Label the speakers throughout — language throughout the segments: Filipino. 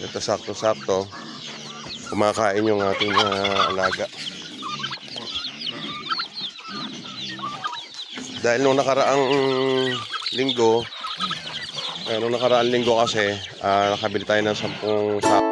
Speaker 1: Ito sakto-sakto. Kumakain yung ating alaga. Dahil nung nakaraang linggo kasi nakabili tayo ng 10 sako.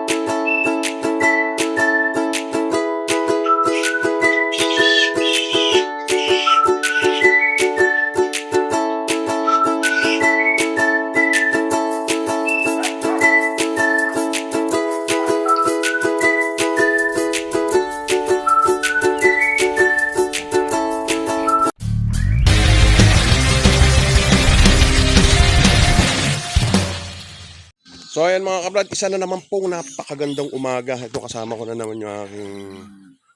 Speaker 1: So ayan mga kabrad, isa na naman pong napakagandang umaga. Ito kasama ko na naman yung aking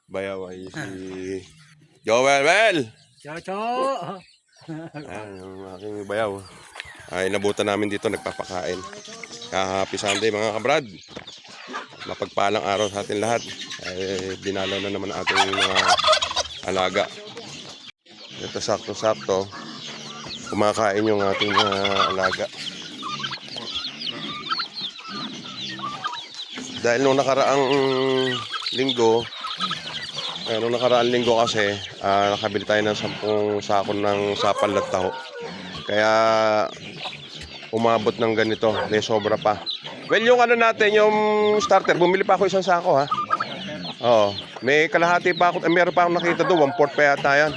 Speaker 1: bayaw ay si Joel.
Speaker 2: Ciao, ciao.
Speaker 1: Ayan yung aking bayaw. Ay nabutan namin dito nagpapakain. Happy Sunday mga kabrad. Mapagpalang araw sa atin lahat. Ay dinalaw na naman ating mga alaga. Ito sakto-sakto. Kumakain yung ating alaga. Dahil nung nakaraang linggo kasi nakabili tayo ng 10 sako ng sapal at taho. Kaya umabot ng ganito, may sobra pa. Well, yung ano natin, yung starter, bumili pa ako 1 sako ha. Oo, may kalahati pa ako, meron pa akong nakita doon, 1/4 pa yata yan.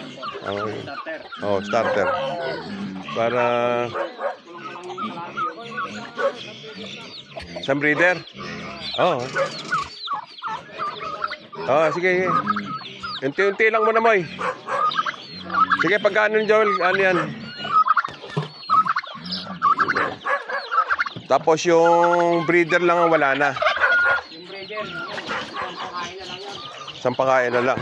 Speaker 1: Starter. Para isang breeder. Sige. Unti-unti lang muna, Moy. Sige, pagkano ni Joel, ano yan? Tapos yung breeder lang ang wala na.
Speaker 2: Yung breeder,
Speaker 1: Isang pakain na lang.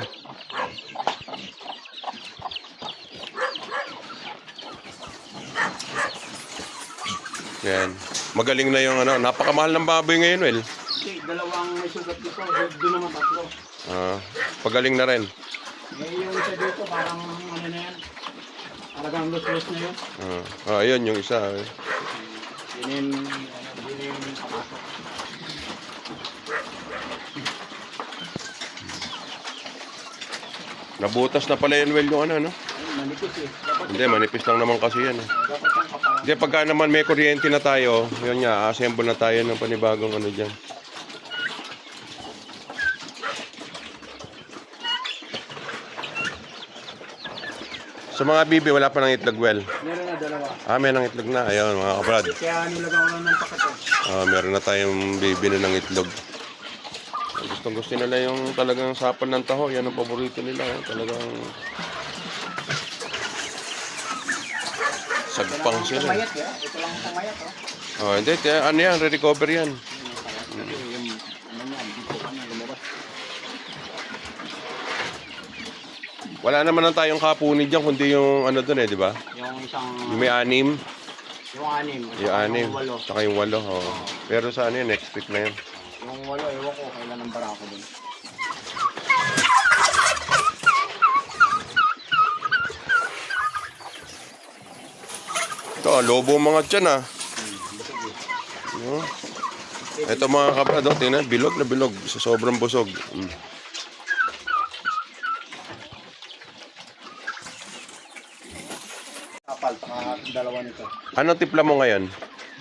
Speaker 1: Yan. Magaling na yung ano, napakamahal ng baboy ngayon, Well.
Speaker 2: Okay, dalawang may sugat dito, doon naman 3.
Speaker 1: Pagaling na rin.
Speaker 2: Yung isa dito, parang ano na yan, talagang loose na yun.
Speaker 1: Ayun yung isa.
Speaker 2: Yun yung kapasok.
Speaker 1: Nabutas na pala yun, Well, yung ano, no?
Speaker 2: Manipis eh.
Speaker 1: Hindi, manipis lang naman kasi yan.
Speaker 2: Dapat yung kapal.
Speaker 1: Hindi, pagka naman may kuryente na tayo, yun nga, assemble na tayo ng panibagong ano dyan. Sa mga bibi, wala pa ng itlog, Well.
Speaker 2: Meron na 2.
Speaker 1: May nang itlog na. Ayun, mga kabrad.
Speaker 2: Kaya nilagang ko lang ng paket eh.
Speaker 1: Meron na tayong bibi na ng itlog. Gusto nila yung talagang sapal ng taho. Yan ang paborito nila. Talagang sagpang sila.
Speaker 2: Pumayat eh. Ito lang ang pumayat.
Speaker 1: Hindi. Ano yan? Re-recover yan. Wala naman na tayong kapunid dyan, kundi yung ano dun di ba?
Speaker 2: Yung isang...
Speaker 1: Yung may 6.
Speaker 2: Yung 6.
Speaker 1: Yung 6. Tsaka yung 8. Pero sa ano yun, next week na yun.
Speaker 2: Yung 8, ewan ko, kailan ang barako dun.
Speaker 1: Ito, lobo mga tiyan Ito mga kabrad, tingnan, bilog na bilog. Sa sobrang busog.
Speaker 2: Kapal, taka 2 nito.
Speaker 1: Ano tipla mo ngayon?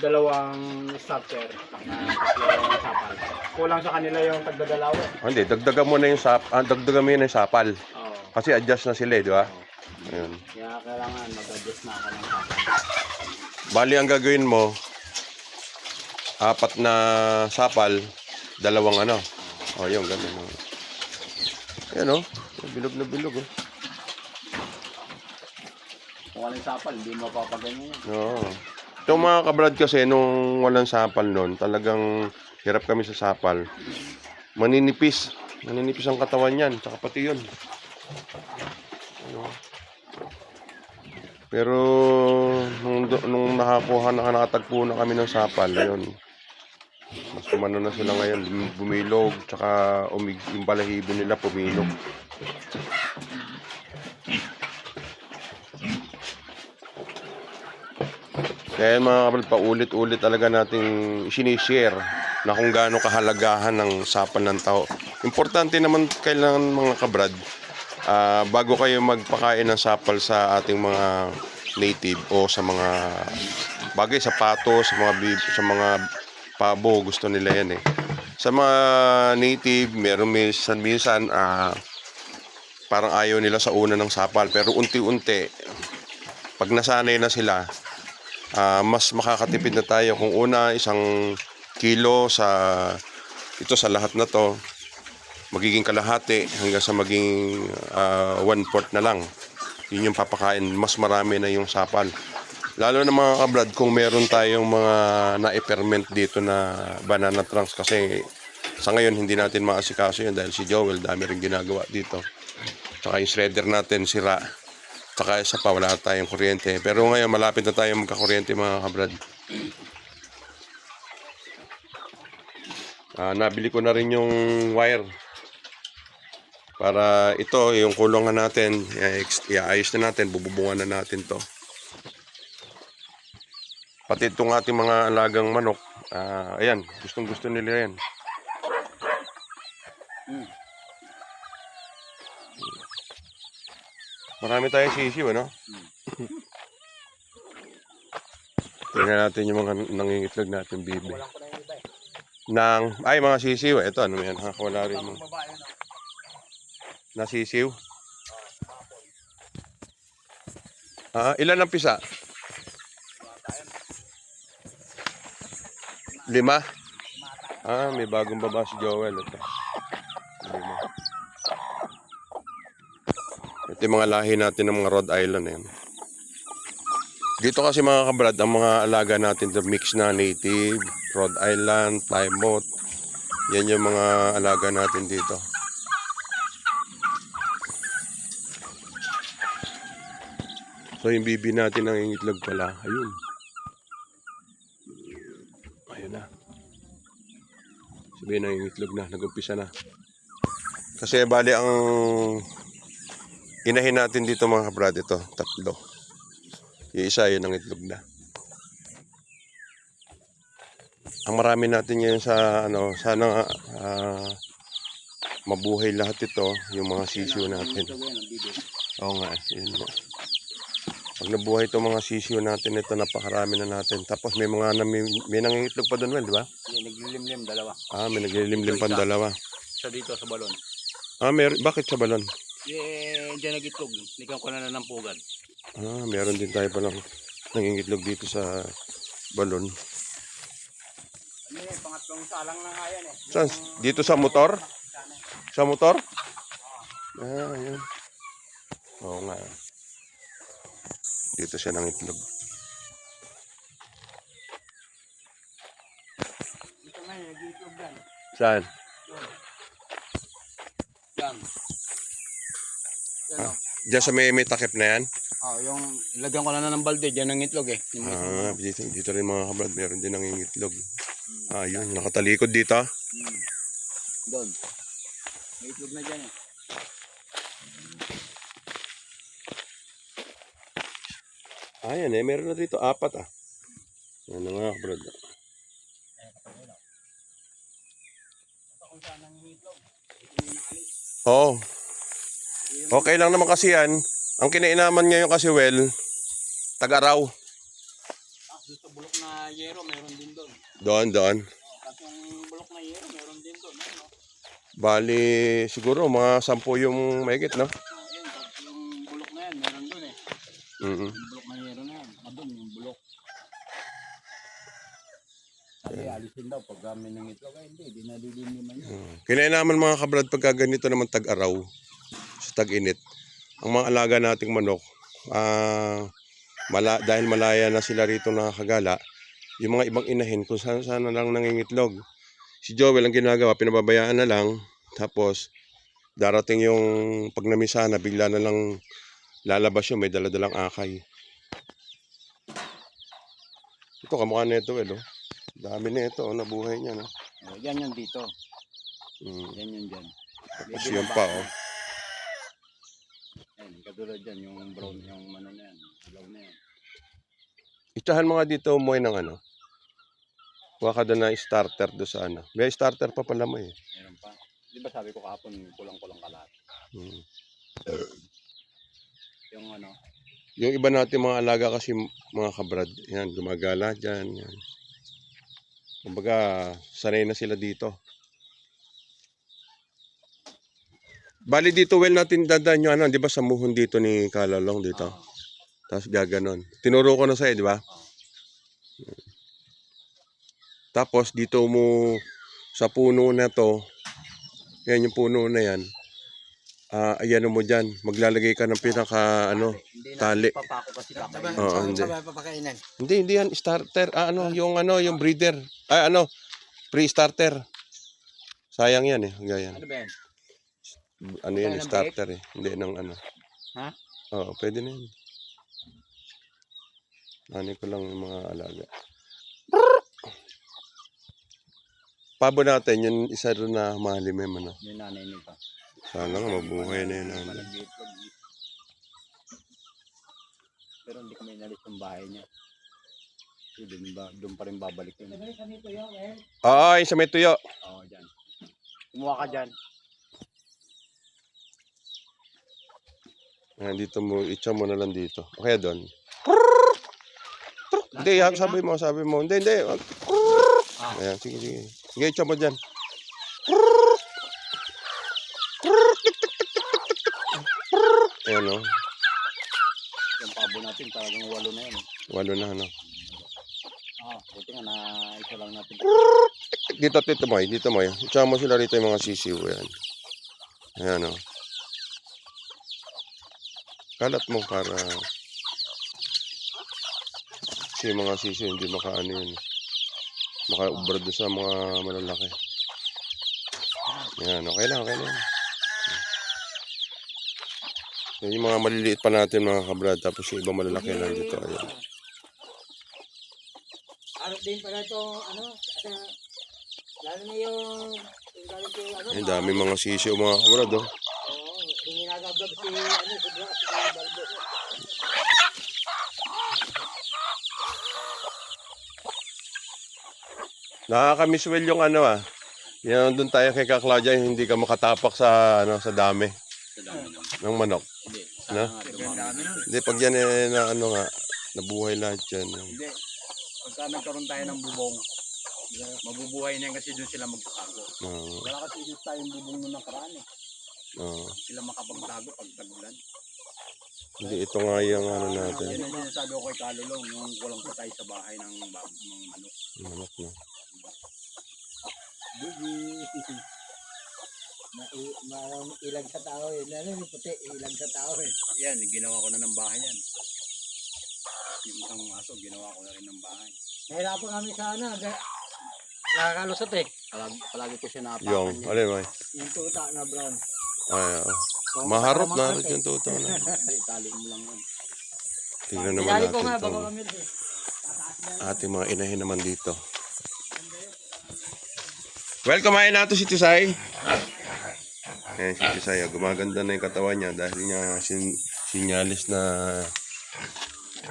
Speaker 2: 2 starter, tatlong sapal. Kulang sa kanila yung tagdadalawa.
Speaker 1: Hindi, dagdagan mo na yung dagdagan mo yun yung sapal.
Speaker 2: Oo.
Speaker 1: Kasi adjust na sila, di ba? Ayun.
Speaker 2: Kaya kailangan mag-adjust na ako ng sapal.
Speaker 1: Bali ang gagawin mo, 4 na sapal, 2 ano. Yung ganun. Ayan bilog na bilog
Speaker 2: Kung walang sapal, hindi mo papaganyan yan.
Speaker 1: Itong mga kabrad kasi, nung walang sapal noon, talagang hirap kami sa sapal. Maninipis ang katawan yan, tsaka pati yun. Pero nung nakatagpo na kami ng sapal, yun. Mas kumano na sila ngayon, bumilog, tsaka yung balahibo nila pumilog. Kaya mga kabrad, paulit-ulit talaga nating sinishare na kung gaano kahalagahan ng sapal ng tao. Importante naman kailangan mga kabrad, bago kayo magpakain ng sapal sa ating mga native o sa mga bagay, sa pato, sa mga pabo, gusto nila yan eh. Sa mga native, meron minsan parang ayaw nila sa una ng sapal, pero unti-unti pag nasanay na sila, mas makakatipid na tayo. Kung una 1 kilo sa lahat na to, magiging kalahati hanggang sa maging 1/4 na lang. Yun yung papakain, mas marami na yung sapal. Lalo na mga kabrad, kung meron tayong mga na-ferment dito na banana trunks, kasi sa ngayon hindi natin maasikaso yun dahil si Joel dami rin ginagawa dito. Tsaka yung shredder natin sira. Tsaka isa pa, wala tayong kuryente. Pero ngayon malapit na tayong magkakuryente mga kabrad. Nabili ko na rin yung wire. Para ito, yung kulungan natin, iayos na natin, bububungan na natin to. Pati itong ating mga alagang manok, ayan, gustong gusto nila yan. Marami tayong sisiw, ano? Tingnan natin yung mga nangingitlog natin, bibi. Mga sisiw, ito, ano yan, wala rin mo. Nasisiw? Ilan ang pisa? 5? May bagong baba si Joel. Ito. 5. Ito yung mga lahi natin ng mga Rhode Island. Yan. Dito kasi mga kabrad, ang mga alaga natin ito mix na native, Rhode Island, Plymouth. Yan yung mga alaga natin dito. So yung bibi natin ang itlog pala. Ayun. Ayun na. Sabihin na yung itlog na. Nag-umpisa na. Kasi bali ang inahin natin dito mga kabrad, ito 3. Yung isa yun ang itlog na. Ang marami natin ngayon sa sana mabuhay lahat ito, yung mga sisiyo natin. Oo nga, yun nga. Pag nabuhay itong mga sisiyo natin, ito napakarami na natin. Tapos may nangingitlog pa doon, well, di ba?
Speaker 2: May naglilimlim, 2.
Speaker 1: May naglilimlim pa 2.
Speaker 2: Isa dito sa balon.
Speaker 1: Bakit sa balon?
Speaker 2: Diyan nagitlog. Likan ko na ng pugad.
Speaker 1: Meron din tayo palang nangingitlog dito sa balon.
Speaker 2: Pangatlong salang na nga yan eh.
Speaker 1: Saan? Dito sa motor? Sa motor? Ayun. Oo nga. Dito siya nangitlog.
Speaker 2: Dito nga yung nagitlog dyan.
Speaker 1: Saan?
Speaker 2: Yan.
Speaker 1: Diyan sa may takip na yan?
Speaker 2: Yung ilagyan ko na ng balde, dyan ang itlog eh.
Speaker 1: Dito rin mga kabrad, meron din nangingitlog. Yun, nakatalikod dito.
Speaker 2: Doon. May itlog na dyan eh.
Speaker 1: Yan meron na dito 4 Yan na nga kabrad. Okay lang naman kasi yan. Ang kinainaman ngayon kasi tag-araw.
Speaker 2: Sa bulok na yero, meron din doon.
Speaker 1: Doon.
Speaker 2: At yung bulok na yero, meron din doon.
Speaker 1: Bali, siguro mga 10 yung mahigit, no?
Speaker 2: Yung bulok na yan, meron doon eh. Yung bulok na yero na yan. Doon yung bulok. Sabi, alisin daw pag may ng itlog. Hindi nadiliniman yun.
Speaker 1: Kinainaman mga kabrad, pagka ganito naman tag-araw, sa tag-init, ang mga alaga nating manok, dahil malaya na sila rito nakakagala, yung mga ibang inahin kung saan lang nangingitlog. Si Joel ang ginagawa, pinababayaan na lang, tapos darating yung pag namisa na, bigla na lang lalabas yun, may daladalang akay. Ito, kamukha na ito, dami na ito, nabuhay niya, no?
Speaker 2: Yan yung dito. Yan yung dyan.
Speaker 1: Tapos yun pa,
Speaker 2: Yan, katulad dyan, yung brown, yung ano na yan, ilaw na yan.
Speaker 1: Itsahan mo nga dito umuwi ng ano. Kuha ka doon na starter doon sa ano. May starter pa pala mo eh.
Speaker 2: Meron pa. Di ba sabi ko kahapon, kulang-kulang kalat.
Speaker 1: Hmm.
Speaker 2: Yung ano,
Speaker 1: Yung iba natin mga alaga kasi mga kabrad, yan, gumagala dyan. Yan. Kumbaga, sanay na sila dito. Bali dito, well natin dadaan yung ano, di ba sa muhon dito ni Kalalong dito. Tapos gaganon. Tinuro ko na sa'yo, di ba? Tapos dito mo sa puno na to, yan yung puno na yan. Ayan mo dyan, maglalagay ka ng pinaka ano, tali.
Speaker 2: papako kasi kakain.
Speaker 1: Oo, hindi.
Speaker 3: Sabay papakainin.
Speaker 1: Hindi yan starter. Yung breeder. Pre-starter. Sayang yan eh. Ganyan.
Speaker 2: Ano ba yan?
Speaker 1: Ano yan,
Speaker 2: Kaya ng
Speaker 1: starter eh. Hindi ng ano.
Speaker 2: Ha?
Speaker 1: Oo, pwede na yan. Ano ko lang yung mga alaga. Pabo natin, yung isa doon na mahalimem, ano.
Speaker 2: Yung nanay nito.
Speaker 1: Sana nga mabuhay na yun. Ano.
Speaker 2: Malagbitlog. Pero hindi kami inalis ng bahay niya. So, doon pa rin babalik yun.
Speaker 1: Oo, yung sa may tuyo.
Speaker 2: Oo, dyan. Kumuha ka dyan.
Speaker 1: Ayan, dito mo, itcha mo na lang dito. O kaya doon. Hindi, sabi mo. Hindi. Ayan, sige. Sige, itcha mo dyan. Ayan o,
Speaker 2: Yung pabo natin, talagang 8 na yun.
Speaker 1: 8 na ano.
Speaker 2: Buti nga na isa lang natin.
Speaker 1: Dito mo. Itcha mo sila rito yung mga sisiw. Ayan. Ayan o. Kalat mo para kasi yung mga sisiw hindi makaano yun. Maka-ubrad doon sa mga malalaki. Ayan, okay na. Yan yung mga maliliit pa natin mga kabrad. Tapos yung ibang malalaki lang dito. Ayan.
Speaker 3: Harap din pala ito, lalo na yung galing ko,
Speaker 1: Ang dami mga sisiw mga kabrad. Oh.
Speaker 3: yung ginagablog si Balbo.
Speaker 1: Nakakamiss well yung ano ah. Yan doon tayo kay Ka Claudia, hindi ka makatapak sa sa dami
Speaker 2: Sa dami naman.
Speaker 1: ng manok.
Speaker 2: Hindi.
Speaker 1: Na?
Speaker 2: Dumami.
Speaker 1: Hindi pag yan eh, na ano nga, nabuhay lahat yan.
Speaker 2: Hindi. Pagka nagkaroon tayo ng bubong, mabubuhay na yan kasi doon sila magtatago.
Speaker 1: Oo.
Speaker 2: Wala kasi inis tayong bubong nung nakaraan eh.
Speaker 1: Oo.
Speaker 2: Sila makapagtago pag tagulan.
Speaker 1: Hindi ito nga yung ano natin.
Speaker 2: Yan ang sinasabi ko kay Kalulong, yung kulang pa tayo sa bahay ng manok.
Speaker 1: Manok na.
Speaker 3: Ilag sa tao eh. Lalo yung puti, ilag sa tao eh.
Speaker 2: Yan, ginawa ko na ng bahay yan. Yung isang aso, ginawa ko na rin ng bahay.
Speaker 3: Nahirapan kami sa nakakalusot eh.
Speaker 2: Palagi ko siya napakan
Speaker 1: Yung,
Speaker 2: niya.
Speaker 1: alin mo
Speaker 3: Yung tuta na brown.
Speaker 1: ay, maharap na rin yung tuto na.
Speaker 2: Hindi, tali mo lang yun.
Speaker 1: Tingnan naman
Speaker 3: Pinali
Speaker 1: natin
Speaker 3: ko nga,
Speaker 1: ito.
Speaker 3: bago kami eh.
Speaker 1: Ating mga inahin naman dito. Well, kumain na ito si Tisay. Ayan si Tisay. Gumaganda na yung katawan niya dahil niya sinyalis na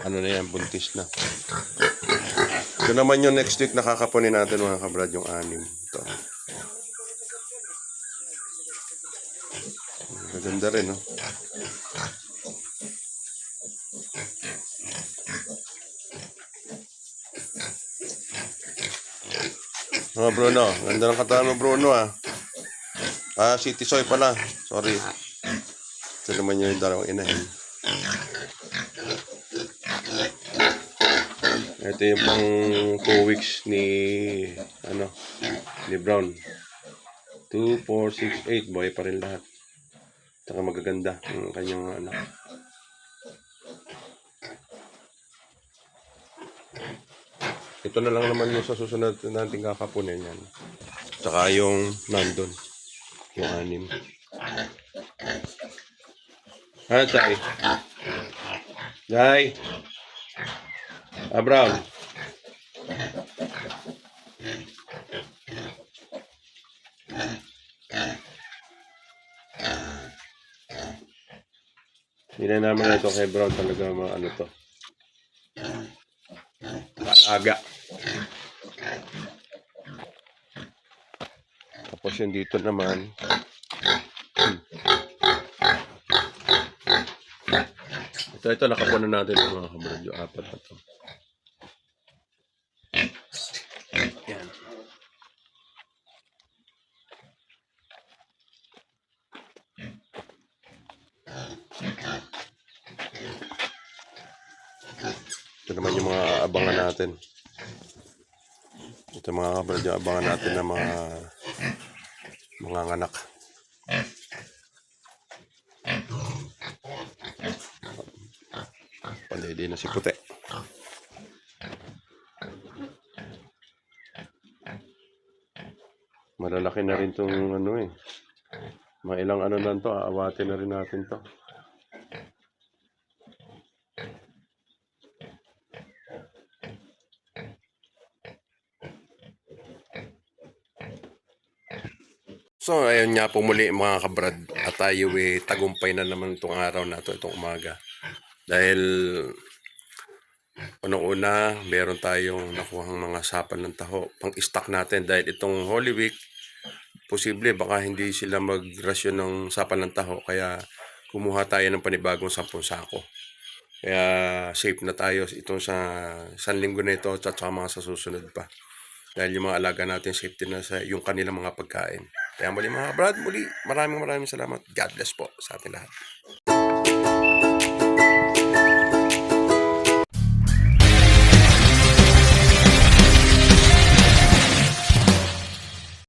Speaker 1: ano na yan, buntis na. Ito naman yung next week nakakapunin natin mga kabrad yung 6. Ito. Maganda rin, no? Oh, Bruno. Ganda ng katawan mo, Bruno, ah. Si Tisoy pala. Sorry. Ito naman yung dalawang inahin. Ito yung pang 2 weeks ni Brown. 2, 4, 6, 8. Buhay pa rin lahat. Saka magaganda yung kanyang Ito na lang naman yung sa susunod natin kakapunin yan. Saka yung nandun. Yung 6. Ano, Chay? Chay? Brown? Hindi na naman ito kay Brown talaga ano to. aga. Tapos yung dito naman, ito nakapunan natin yung mga kabrad, yung apat na to. Yan. Ito naman yung mga abangan natin. Ito mga kabrad, yung abangan natin ng mga anak. Panday din na si puti. Malalaki na rin tong ano eh. Mga ilang ano na to, aawatin na rin natin to. So, ayun nga po muli mga kabrad. At tayo tagumpay na naman itong araw na ito, itong umaga. Dahil, unang-una, meron tayong nakuhang mga sapal ng taho. Pang-stock natin dahil itong Holy Week, posible baka hindi sila magrasyon ng sapal ng taho. Kaya, kumuha tayo ng panibagong 10 sako. Kaya, safe na tayo itong sa isang linggo na ito at saka mga sa susunod pa. Dahil yung mga alaga natin safety na sa yung kanilang mga pagkain. Kaya muli mga brad, muli maraming salamat. God bless po sa ating lahat.